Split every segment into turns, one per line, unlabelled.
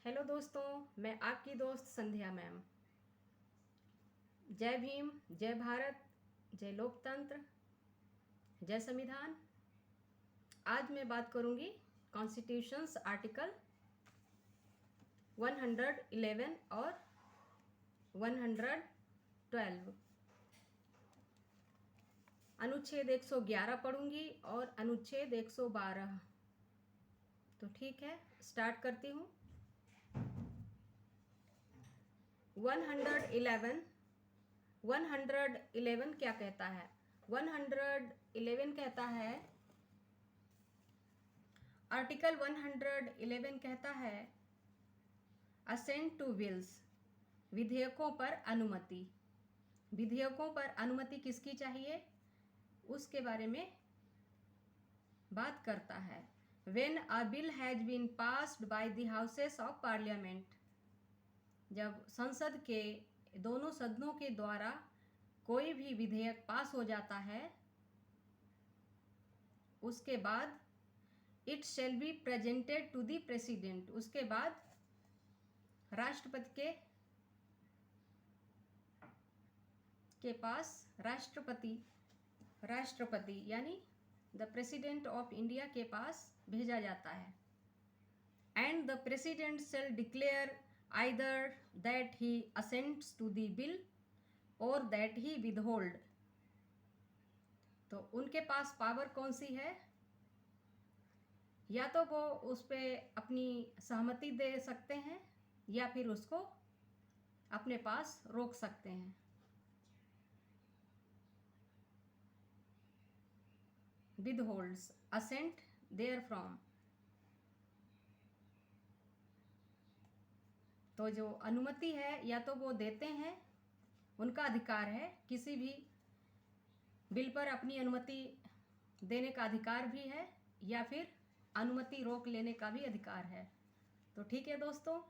Hello दोस्तों, मैं आपकी दोस्त संध्या मैम। जय भीम, जय भारत, जय लोकतंत्र, जय संविधान। आज मैं बात करूंगी कॉन्स्टिट्यूशंस आर्टिकल 111 और 112। अनुच्छेद 111 पढ़ूंगी और अनुच्छेद 112। तो ठीक है, स्टार्ट करती हूँ। 111 क्या कहता है? 111 कहता है, आर्टिकल 111 कहता है असेंट टू बिल्स, विधेयकों पर अनुमति। विधेयकों पर अनुमति किसकी चाहिए, उसके बारे में बात करता है। When a bill has been passed by the houses of parliament, जब संसद के दोनों सदनों के द्वारा कोई भी विधेयक पास हो जाता है, उसके बाद it shall be presented to the president, उसके बाद राष्ट्रपति के पास राष्ट्रपति यानी द प्रेसिडेंट ऑफ इंडिया के पास भेजा जाता है। And the president shall declare either that he assents to the bill or that he withhold. तो उनके पास पावर कौन सी है? या तो वो उस पर अपनी सहमति दे सकते हैं या फिर उसको अपने पास रोक सकते हैं। withholds assent therefrom। तो जो अनुमति है, या तो वो देते हैं, उनका अधिकार है, किसी भी बिल पर अपनी अनुमति देने का अधिकार भी है, या फिर अनुमति रोक लेने का भी अधिकार है। तो ठीक है दोस्तों,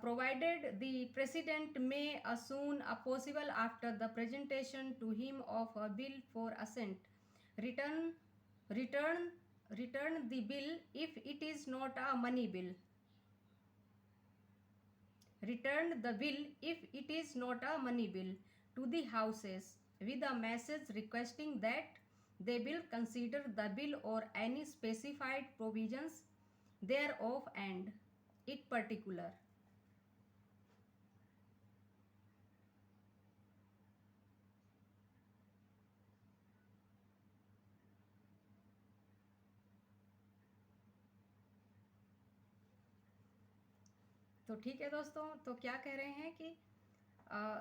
provided the president may assume a possible after the presentation to him of a bill for assent, return the bill if it is not a money bill, return the bill if it is not a money bill to the houses with a message requesting that they will consider the bill or any specified provisions thereof and it particular। तो ठीक है दोस्तों, तो क्या कह रहे हैं कि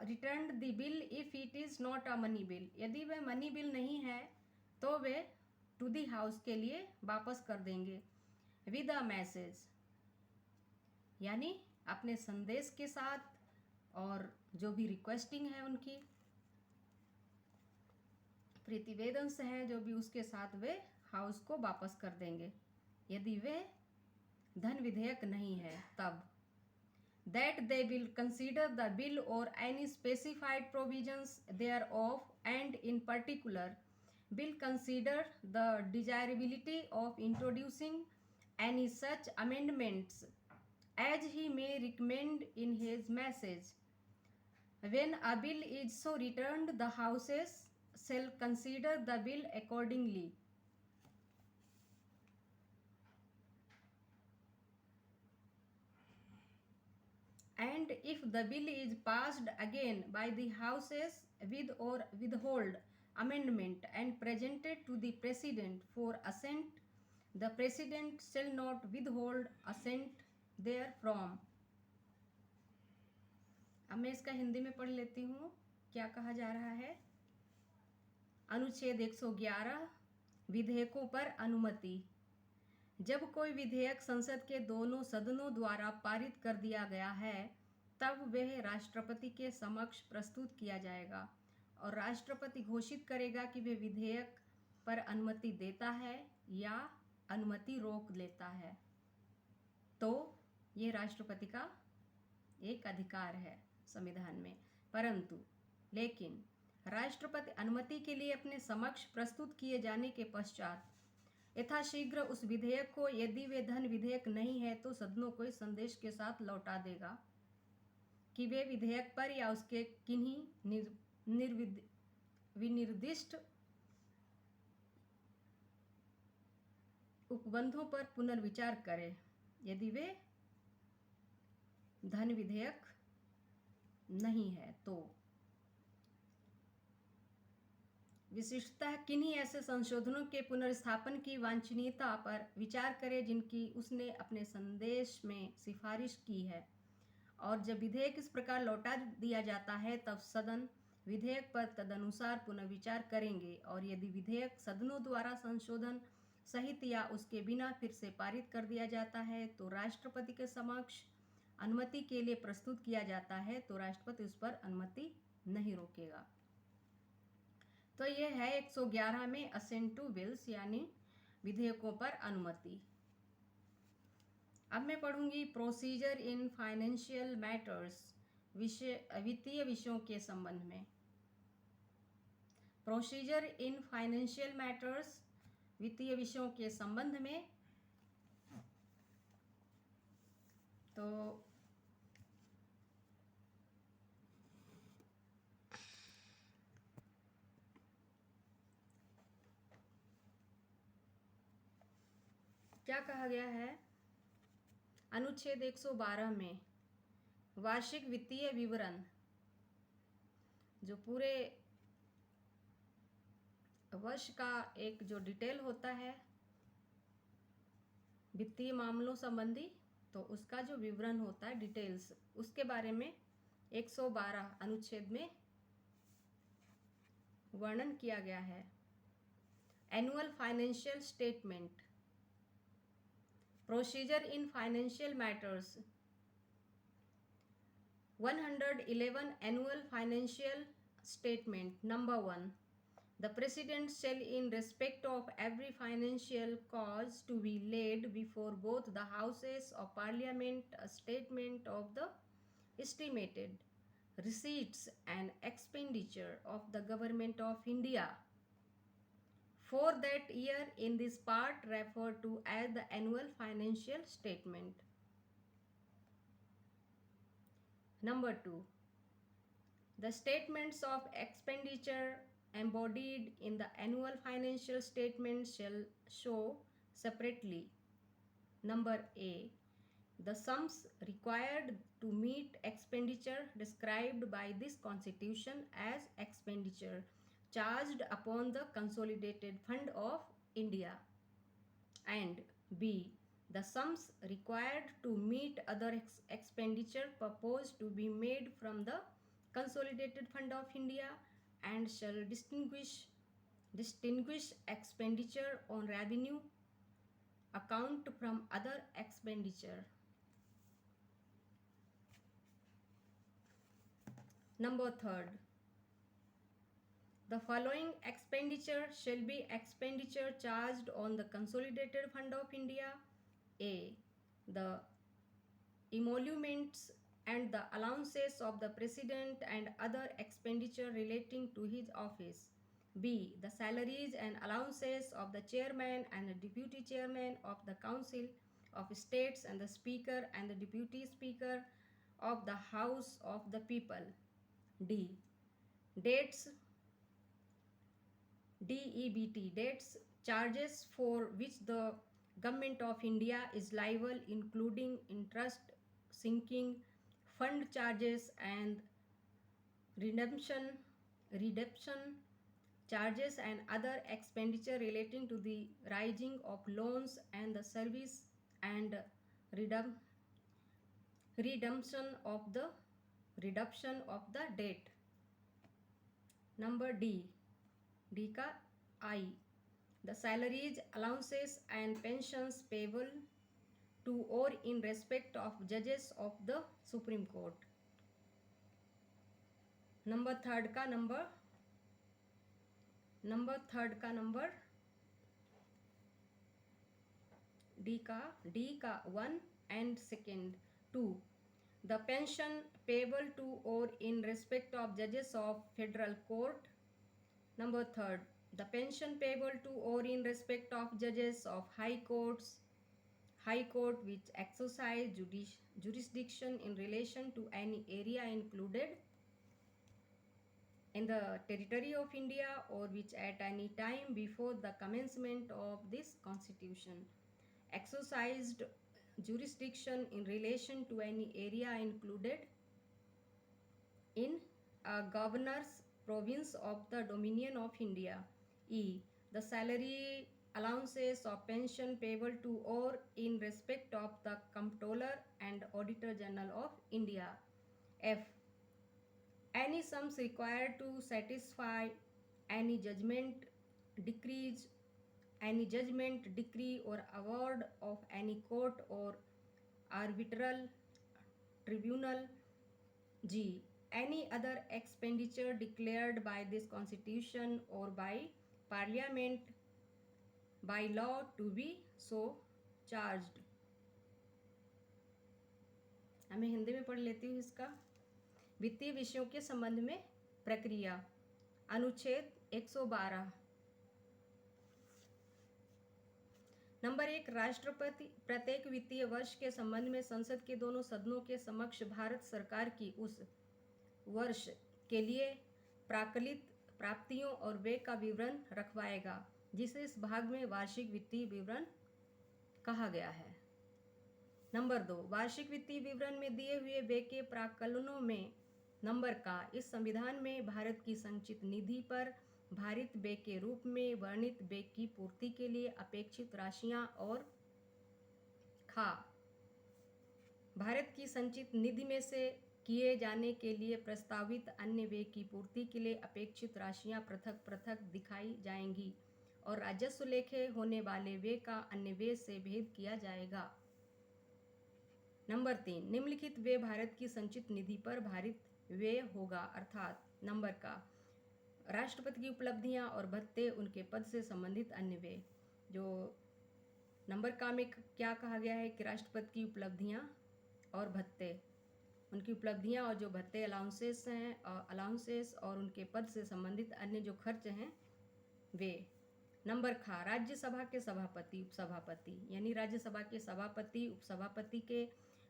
return the bill if it is not a money bill, यदि वह मनी बिल नहीं है तो वे टू दी हाउस के लिए वापस कर देंगे। विद अ मैसेज यानी अपने संदेश के साथ, और जो भी रिक्वेस्टिंग है उनकी प्रतिवेदन से है जो भी, उसके साथ वे हाउस को वापस कर देंगे यदि वे धन विधेयक नहीं है तब। That they will consider the bill or any specified provisions thereof and in particular will consider the desirability of introducing any such amendments as he may recommend in his message। When a bill is so returned, the houses shall consider the bill accordingly। And if the bill is passed again by the houses with or withhold amendment and presented to the president for assent, the president shall not withhold assent therefrom। अब मैं इसका हिंदी में पढ़ लेती हूँ क्या कहा जा रहा है। अनुच्छेद 111 विधेयकों पर अनुमति। जब कोई विधेयक संसद के दोनों सदनों द्वारा पारित कर दिया गया है, तब वह राष्ट्रपति के समक्ष प्रस्तुत किया जाएगा और राष्ट्रपति घोषित करेगा कि वह विधेयक पर अनुमति देता है या अनुमति रोक लेता है। तो ये राष्ट्रपति का एक अधिकार है संविधान में। परंतु लेकिन राष्ट्रपति अनुमति के लिए अपने समक्ष प्रस्तुत किए जाने के पश्चात यथाशीघ्र उस विधेयक को, यदि वे धन विधेयक नहीं है, तो सदनों को इस संदेश के साथ लौटा देगा कि वे विधेयक पर या उसके किन्हीं विनिर्दिष्ट उपबंधों पर पुनर्विचार करें यदि वे धन विधेयक नहीं है तो। विशिष्टतः किन्हीं ऐसे संशोधनों के पुनर्स्थापन की वांछनीयता पर विचार करें जिनकी उसने अपने संदेश में सिफारिश की है, और जब विधेयक इस प्रकार लौटा दिया जाता है तब सदन विधेयक पर तदनुसार पुनर्विचार करेंगे, और यदि विधेयक सदनों द्वारा संशोधन सहित या उसके बिना फिर से पारित कर दिया जाता है तो राष्ट्रपति के समक्ष अनुमति के लिए प्रस्तुत किया जाता है, तो राष्ट्रपति उस पर अनुमति नहीं रोकेगा। तो यह है 111 में असेंट टू बिल्स यानी विधेयकों पर अनुमति। अब मैं पढ़ूंगी प्रोसीजर इन फाइनेंशियल मैटर्स, वित्तीय विषयों के संबंध में। प्रोसीजर इन फाइनेंशियल मैटर्स, वित्तीय विषयों के संबंध में। तो क्या कहा गया है अनुच्छेद 112 में, वार्षिक वित्तीय विवरण जो पूरे वर्ष का एक जो डिटेल होता है वित्तीय मामलों संबंधी, तो उसका जो विवरण होता है डिटेल्स, उसके बारे में 112 अनुच्छेद में वर्णन किया गया है। Annual financial statement, procedure in financial matters, 111 annual financial statement. Number 1, the president shall, in respect of every financial cause to be laid before both the houses of parliament, a statement of the estimated receipts and expenditure of the government of India for that year in this part referred to as the annual financial statement. Number 2, the statements of expenditure embodied in the annual financial statement shall show separately. Number A, the sums required to meet expenditure described by this constitution as expenditure charged upon the consolidated fund of India. And B, the sums required to meet other expenditure proposed to be made from the consolidated fund of India and shall distinguish expenditure on revenue account from other expenditure. Number 3, the following expenditure shall be expenditure charged on the consolidated fund of India. A, the emoluments and the allowances of the president and other expenditure relating to his office. B, the salaries and allowances of the chairman and the deputy chairman of the council of states and the speaker and the deputy speaker of the house of the people. D, dates DEBT, dates charges for which the government of India is liable, including interest, sinking fund charges and redemption charges and other expenditure relating to the raising of loans and the service and redemption of the debt. Number D का I, the salaries, allowances and pensions payable to or in respect of judges of the Supreme Court. Number 3 का number D का 1 and second 2, the pension payable to or in respect of judges of federal court. Number 3, The pension payable to or in respect of judges of high court which exercise jurisdiction in relation to any area included in the territory of India or which at any time before the commencement of this constitution exercised jurisdiction in relation to any area included in a governor's province of the Dominion of India. E. The salary allowances of pension payable to or in respect of the Comptroller and Auditor General of India. F. Any sums required to satisfy any judgment, decree, or award of any court or arbitral tribunal. G. Any other expenditure declared by this constitution or by parliament by law to be so charged. मैं हिंदी में पढ़ लेती हूँ इसका। वित्तीय विषयों के संबंध में प्रक्रिया। अनुच्छेद 112 नंबर 1, राष्ट्रपति प्रत्येक वित्तीय वर्ष के संबंध में संसद के दोनों सदनों के समक्ष भारत सरकार की उस वर्ष के लिए प्राकलित प्राप्तियों और व्यय का विवरण रखवाएगा, जिसे इस भाग में वार्षिक वित्तीय विवरण कहा गया है। नंबर 2, वार्षिक वित्तीय विवरण में दिए हुए व्यय के प्राक्कलनों में नंबर का इस संविधान में भारत की संचित निधि पर भारित व्यय के रूप में वर्णित व्यय की पूर्ति के लिए अपेक्षित राशियां और खा भारत की संचित निधि में से किए जाने के लिए प्रस्तावित अन्य व्यय की पूर्ति के लिए अपेक्षित राशियां पृथक पृथक दिखाई जाएंगी और राजस्व लेखे होने वाले व्यय का अन्य व्यय से भेद किया जाएगा। नंबर 3, निम्नलिखित व्यय भारत की संचित निधि पर भारित व्यय होगा, अर्थात नंबर का राष्ट्रपति की उपलब्धियां और भत्ते, उनके पद से संबंधित अन्य व्यय। जो नंबर का में क्या कहा गया है कि राष्ट्रपति की उपलब्धियां और भत्ते, उनकी उपलब्धियां और जो भत्ते अलाउंसेस और उनके पद से संबंधित अन्य जो खर्च हैं वे। नंबर खा राज्यसभा के सभापति उपसभापति, यानी राज्यसभा के सभापति उपसभापति के,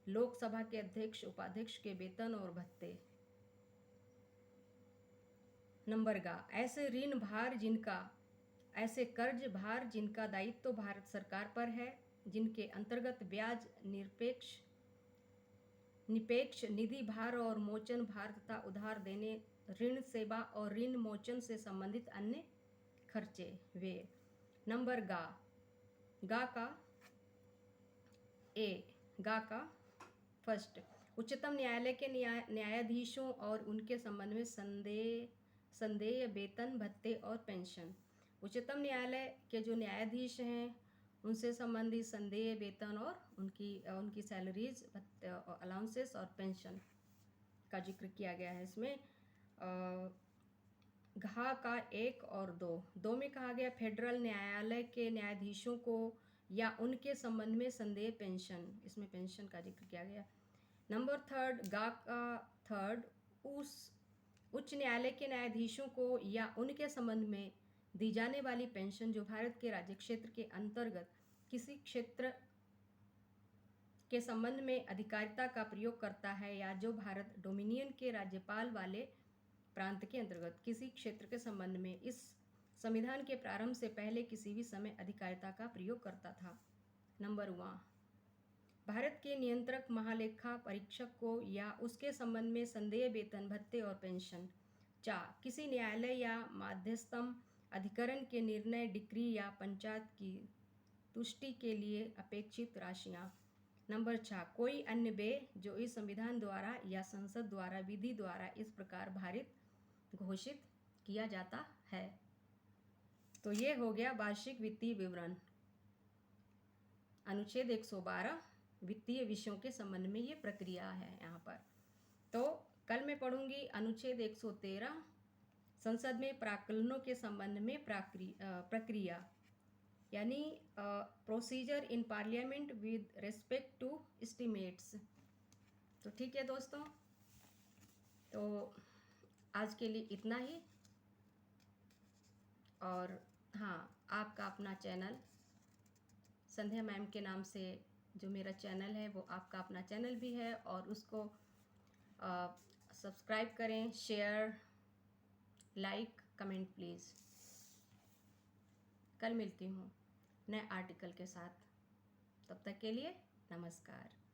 लोकसभा के अध्यक्ष उपाध्यक्ष के वेतन और भत्ते। नंबर गा ऐसे ऋण भार जिनका ऐसे कर्ज भार जिनका दायित्व भारत सरकार पर है, जिनके अंतर्गत ब्याज निरपेक्ष निधि भार और मोचन भार तथा उधार देने, ऋण सेवा और ऋण मोचन से संबंधित अन्य खर्चे वे। नंबर गा का फर्स्ट, उच्चतम न्यायालय के न्यायाधीशों और उनके संबंध में संदेय वेतन भत्ते और पेंशन। उच्चतम न्यायालय के जो न्यायाधीश हैं उनसे संबंधित संदेय वेतन और उनकी सैलरीज, अलाउंसेस और पेंशन का जिक्र किया गया है इसमें। घा का 1 और 2 में कहा गया फेडरल न्यायालय के न्यायाधीशों को या उनके संबंध में संदेय पेंशन, इसमें पेंशन का जिक्र किया गया। नंबर 3, गा का 3, उस उच्च न्यायालय के न्यायाधीशों को या उनके संबंध में दी जाने वाली पेंशन जो भारत के राज्य क्षेत्र के अंतर्गत किसी क्षेत्र के संबंध में अधिकारिता का प्रयोग करता है या जो भारत डोमिनियन के राज्यपाल वाले प्रांत के अंतर्गत किसी क्षेत्र के संबंध में इस संविधान के प्रारंभ से पहले किसी भी समय अधिकारिता का प्रयोग करता था। नंबर 1, भारत के नियंत्रक महालेखा परीक्षक को या उसके संबंध में संदेय वेतन भत्ते और पेंशन। 4, किसी न्यायालय या मध्यस्थम अधिकरण के निर्णय, डिक्री या पंचायत की तुष्टि के लिए अपेक्षित राशियां। नंबर 6, कोई अन्य व्यय जो इस संविधान द्वारा या संसद द्वारा विधि द्वारा इस प्रकार भारित घोषित किया जाता है। तो ये हो गया वार्षिक वित्तीय विवरण। अनुच्छेद 112 वित्तीय विषयों के संबंध में ये प्रक्रिया है यहाँ पर। तो कल मैं पढ़ूंगी अनुच्छेद 113 संसद में प्राक्कलनों के संबंध में प्रक्रिया, यानी procedure in parliament with respect to estimates. तो ठीक है दोस्तों, तो आज के लिए इतना ही। और हाँ, आपका अपना चैनल संध्या मैम के नाम से जो मेरा चैनल है वो आपका अपना चैनल भी है, और उसको सब्सक्राइब करें, शेयर, लाइक, कमेंट प्लीज़। कल मिलती हूँ नए आर्टिकल के साथ, तब तक के लिए नमस्कार।